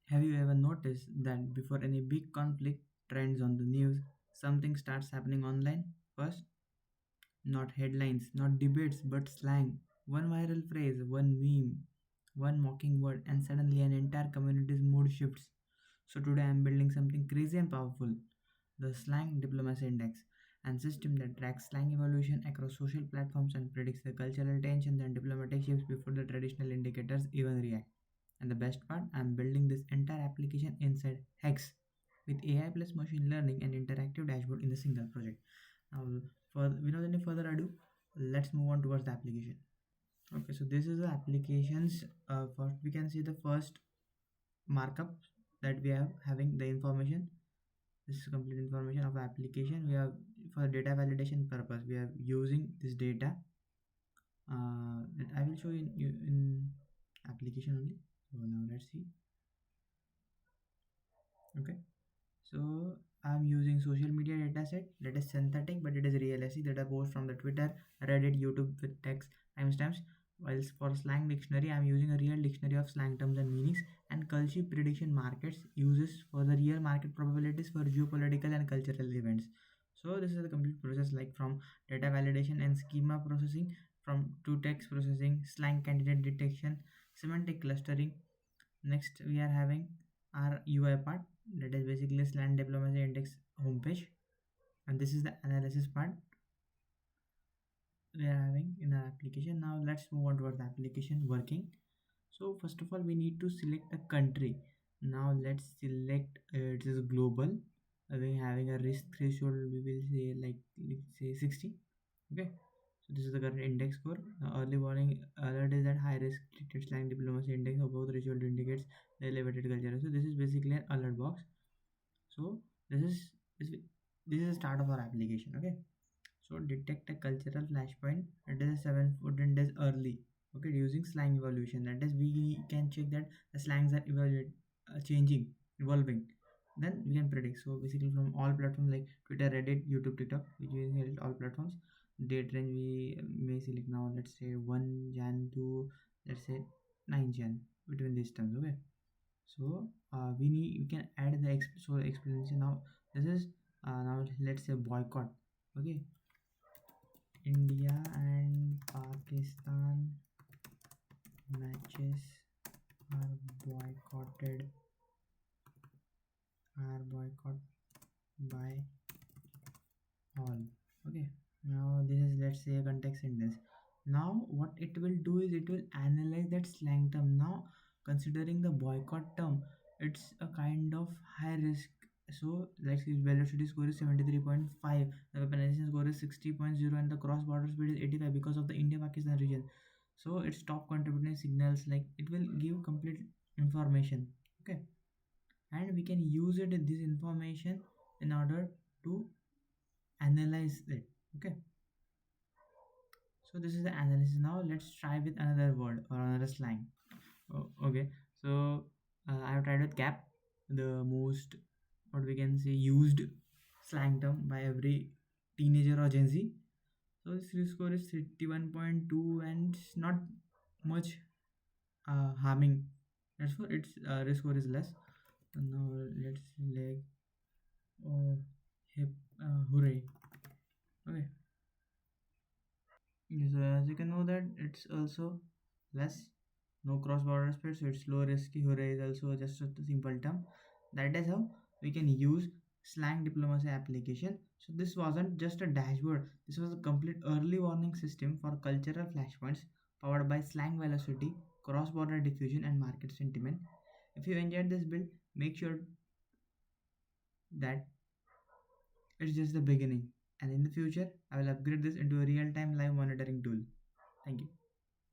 Have you ever noticed that before any big conflict trends on the news, something starts happening online first? Not headlines, not debates, but slang. One viral phrase, one meme, one mocking word, and suddenly an entire community's mood shifts. So today I'm building something crazy and powerful, the Slang Diplomacy Index, and system that tracks slang evolution across social platforms and predicts the cultural tensions and diplomatic shifts before the traditional indicators even react. And the best part, I'm building this entire application inside Hex with AI plus machine learning and interactive dashboard in the single project. Now, without any further ado, let's move on towards the application. Okay, so this is the applications. First, we can see the first markup that we have having the information. This is complete information of application. We have for data validation purpose. We are using this data. That I will show in application only. So now let's see. Okay. So I'm using social media dataset that is synthetic, but it is realistic. That are post from the Twitter, Reddit, YouTube with text timestamps. While for slang dictionary, I'm using a real dictionary of slang terms and meanings, and Kalshi prediction markets uses for the real market probabilities for geopolitical and cultural events. So this is the complete process, like from data validation and schema processing, from to text processing, slang candidate detection, semantic clustering. Next, we are having our UI part, that is basically Slang Diplomacy Index homepage, and this is the analysis part we are having in our application. Now let's move on towards the application working. So first of all, we need to select a country. Now let's select it is global. We having a risk threshold. We will say like let's say 60. Okay. So this is the current index score. Early warning alert is that high risk treated slang diplomacy index above threshold indicates the elevated culture. So this is basically an alert box. So this, this is the start of our application. Okay. So detect a cultural flashpoint. It is 7 14 days early. Okay, using slang evolution. That is, we can check that the slangs are changing, evolving. Then we can predict. So basically, from all platforms like Twitter, Reddit, YouTube, TikTok, which we select all platforms. Date range we may select now. Let's say 1 Jan to let's say 9 Jan, between these terms. Okay. So we can add the explanation now. This is now let's say boycott. Okay, India and Pakistan matches are boycotted boycott by all. Okay, now this is let's say a context sentence. Now what it will do is it will analyze that slang term. Now considering the boycott term, it's a kind of high risk. So like its velocity score is 73.5, the weaponization score is 60.0, and the cross border speed is 85 because of the India-Pakistan region. So its top contributing signals, like it will give complete information. Okay, and we can use this information in order to analyze it. Okay, so this is the analysis. Now let's try with another word or another slang. Okay, so I have tried with cap, the most what we can say used slang term by every teenager or Gen Z. So this risk score is 31.2, and it's not much harming. That's why its risk score is less. And now let's like oh hip hooray. Okay. So as you can know that it's also less, no cross-border spread, so it's low risky. Hooray is also just a simple term. That is how we can use slang diplomacy application. So this wasn't just a dashboard. This was a complete early warning system for cultural flashpoints powered by slang velocity, cross-border diffusion, and market sentiment. If you enjoyed this build, make sure that it's just the beginning. And in the future, I will upgrade this into a real-time live monitoring tool. Thank you.